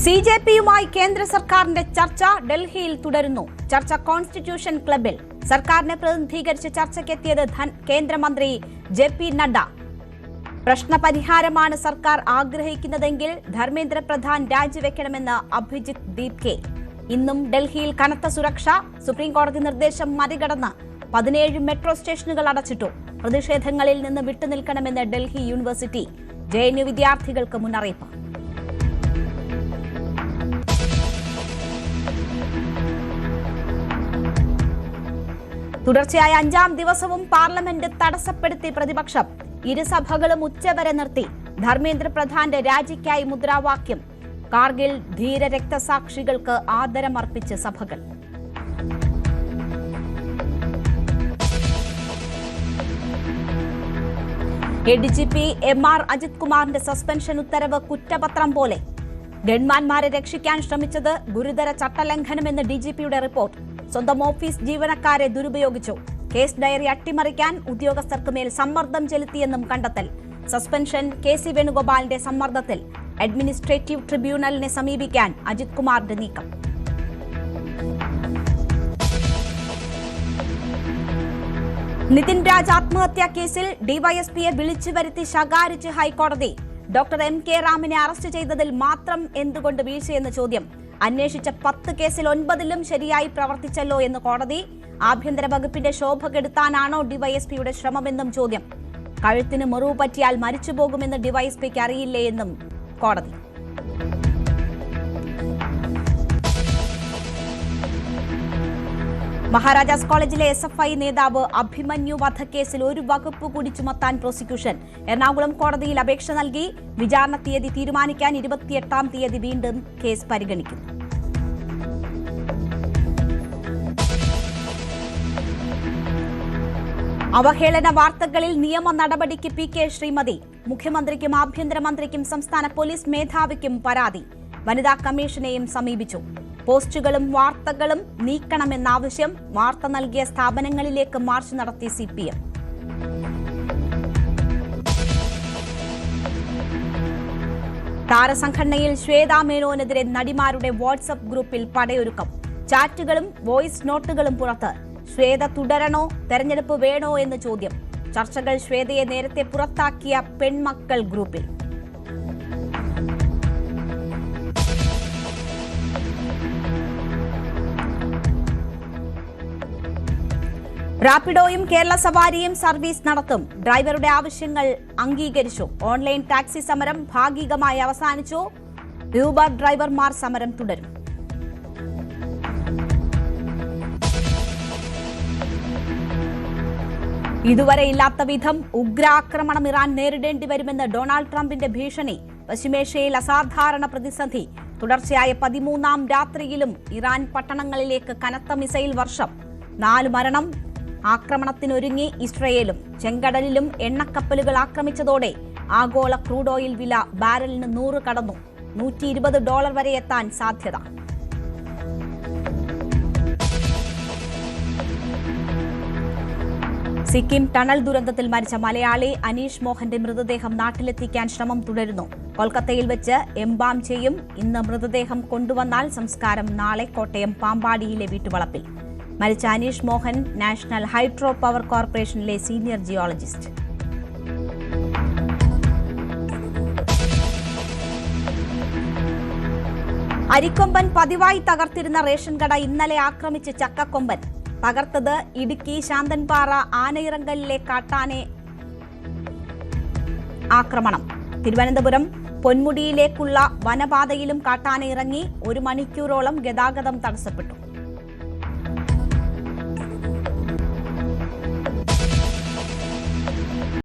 സിജെപിയുമായി കേന്ദ്ര സർക്കാരിന്റെ ചർച്ച ഡൽഹിയിൽ തുടരുന്നു. ചർച്ച കോൺസ്റ്റിറ്റ്യൂഷൻ ക്ലബിൽ. സർക്കാരിനെ പ്രതിനിധീകരിച്ച് ചർച്ചയ്ക്കെത്തിയത് കേന്ദ്രമന്ത്രി ജെ.പി. നഡ്ഡ. പ്രശ്നപരിഹാരമാണ് സർക്കാർ ആഗ്രഹിക്കുന്നതെങ്കിൽ ധർമ്മേന്ദ്ര പ്രധാൻ രാജിവെക്കണമെന്ന് അഭിജിത് ദീപ്കെ. ഇന്നും ഡൽഹിയിൽ കനത്ത സുരക്ഷ. സുപ്രീംകോടതി നിർദ്ദേശം മറികടന്ന് 17 മെട്രോ സ്റ്റേഷനുകൾ അടച്ചിട്ടു. പ്രതിഷേധങ്ങളിൽ നിന്ന് വിട്ടുനിൽക്കണമെന്ന് ഡൽഹി യൂണിവേഴ്സിറ്റി. JNU വിദ്യാർത്ഥികൾക്ക് മുന്നറിയിപ്പ്. തുടർച്ചയായ 5ാം ദിവസവും പാർലമെന്റ് തടസ്സപ്പെടുത്തി പ്രതിപക്ഷം. ഇരുസഭകളും ഉച്ചവരെ നിർത്തി. ധർമ്മേന്ദ്ര പ്രധാന്റെ രാജിക്കായി മുദ്രാവാക്യം. കാർഗിൽ ധീര രക്തസാക്ഷികൾക്ക് ആദരമർപ്പിച്ച് സഭകൾ. ADGP MR അജിത് കുമാറിന്റെ സസ്പെൻഷൻ ഉത്തരവ് കുറ്റപത്രം പോലെ. ഗൺമാൻമാരെ രക്ഷിക്കാൻ ശ്രമിച്ചത് ഗുരുതര ചട്ടലംഘനമെന്ന് DGPയുടെ റിപ്പോർട്ട്. സ്വന്തം ഓഫീസ് ജീവനക്കാരെ ദുരുപയോഗിച്ചു. കേസ് ഡയറി അട്ടിമറിക്കാൻ ഉദ്യോഗസ്ഥർക്ക് മേൽ സമ്മർദ്ദം ചെലുത്തിയെന്നും കണ്ടെത്തൽ. സസ്പെൻഷൻ KC വേണുഗോപാലിന്റെ സമ്മർദ്ദത്തിൽ. അഡ്മിനിസ്ട്രേറ്റീവ് ട്രിബ്യൂണലിനെ സമീപിക്കാൻ അജിത് കുമാറിന്റെ നീക്കം. നിതിൻ രാജ് ആത്മഹത്യാ കേസിൽ ഡിവൈഎസ്പിയെ വിളിച്ചു വരുത്തി ശകാരിച്ച് ഹൈക്കോടതി. ഡോക്ടർ MK റാമിനെ അറസ്റ്റ് ചെയ്തതിൽ മാത്രം എന്തുകൊണ്ട് വീഴ്ചയെന്ന് ചോദ്യം. അന്വേഷിച്ച 10 കേസിൽ 9ലും ശരിയായി പ്രവർത്തിച്ചല്ലോ എന്ന് കോടതി. ആഭ്യന്തര വകുപ്പിന്റെ ശോഭ കെടുത്താനാണോ ഡിവൈഎസ്പിയുടെ ശ്രമമെന്നും ചോദ്യം. കഴുത്തിന് മുറിവ് പറ്റിയാൽ മരിച്ചുപോകുമെന്ന് ഡിവൈഎസ്പിക്ക് അറിയില്ലേ എന്നും കോടതി. മഹാരാജാസ് കോളേജിലെ SFI നേതാവ് അഭിമന്യു വധക്കേസിൽ ഒരു വകുപ്പ് കൂടി ചുമത്താൻ പ്രോസിക്യൂഷൻ. എറണാകുളം കോടതിയിൽ അപേക്ഷ നൽകി. വിചാരണ തീയതി തീരുമാനിക്കാൻ 28ാം തീയതി വീണ്ടും കേസ് പരിഗണിക്കും. അവഹേളന വാർത്തകളിൽ നിയമ നടപടിക്ക് PK ശ്രീമതി. മുഖ്യമന്ത്രിക്കും ആഭ്യന്തരമന്ത്രിക്കും സംസ്ഥാന പോലീസ് മേധാവിക്കും പരാതി. വനിതാ കമ്മീഷനെയും സമീപിച്ചു. പോസ്റ്റുകളും വാർത്തകളും നീക്കണമെന്നാവശ്യം. വാർത്ത നൽകിയ സ്ഥാപനങ്ങളിലേക്ക് മാർച്ച് നടത്തി CPM. താരസംഘടനയിൽ ശ്വേതാ മേനോനെതിരെ നടിമാരുടെ വാട്സ്ആപ്പ് ഗ്രൂപ്പിൽ പടയൊരുക്കം. ചാറ്റുകളും വോയിസ് നോട്ടുകളും പുറത്ത്. ശ്വേത തുടരണോ, തെരഞ്ഞെടുപ്പ് വേണോ എന്ന് ചോദ്യം. ചർച്ചകൾ. ശ്വേതയെ നേരത്തെ പുറത്താക്കിയ പെൺമക്കൾ ഗ്രൂപ്പിൽ. റാപ്പിഡോയും കേരള സവാരിയും സർവീസ് നടത്തും. ഡ്രൈവറുടെ ആവശ്യങ്ങൾ അംഗീകരിച്ചു. ഓൺലൈൻ ടാക്സി സമരം ഭാഗികമായി അവസാനിച്ചു. യൂബർ ഡ്രൈവർമാർ സമരം തുടരും. ഇതുവരെ ഇല്ലാത്ത വിധം ഉഗ്രാക്രമണം ഇറാൻ നേരിടേണ്ടി വരുമെന്ന് ഡൊണാൾഡ് ട്രംപിന്റെ ഭീഷണി. പശ്ചിമേഷ്യയിൽ അസാധാരണ പ്രതിസന്ധി. തുടർച്ചയായ 13ാം രാത്രിയിലും ഇറാൻ പട്ടണങ്ങളിലേക്ക് കനത്ത മിസൈൽ വർഷം. 4 മരണം. ആക്രമണത്തിനൊരുങ്ങി ഇസ്രയേലും. ചെങ്കടലിലും എണ്ണക്കപ്പലുകൾ ആക്രമിച്ചതോടെ ആഗോള ക്രൂഡ് ഓയിൽ വില ബാരലിന് 100 കടന്നു. $120 വരെ എത്താൻ സാധ്യത. സിക്കിം ടണൽ ദുരന്തത്തിൽ മരിച്ച മലയാളി അനീഷ് മോഹന്റെ മൃതദേഹം നാട്ടിലെത്തിക്കാൻ ശ്രമം തുടരുന്നു. കൊൽക്കത്തയിൽ വെച്ച് എംബാം ചെയ്യും. ഇന്ന് മൃതദേഹം കൊണ്ടുവന്നാൽ സംസ്കാരം നാളെ കോട്ടയം പാമ്പാടിയിലെ വീട്ടുവളപ്പിൽ. മരിച്ച Aneesh Mohan national hydro power കോർപ്പറേഷനിലെ സീനിയർ ജിയോളജിസ്റ്റ്. അരിക്കൊമ്പൻ പതിവായി തകർത്തിരുന്ന റേഷൻ കട ഇന്നലെ ആക്രമിച്ച് ചക്കക്കൊമ്പൻ. തകർത്തത് ഇടുക്കി ശാന്തൻപാറ ആനയിറങ്കലിലെ കാട്ടാനെ ആക്രമണം. തിരുവനന്തപുരം പൊന്മുടിയിലേക്കുള്ള വനപാതയിലും കാട്ടാന ഇറങ്ങി. 1 മണിക്കൂറോളം ഗതാഗതം തടസ്സപ്പെട്ടു.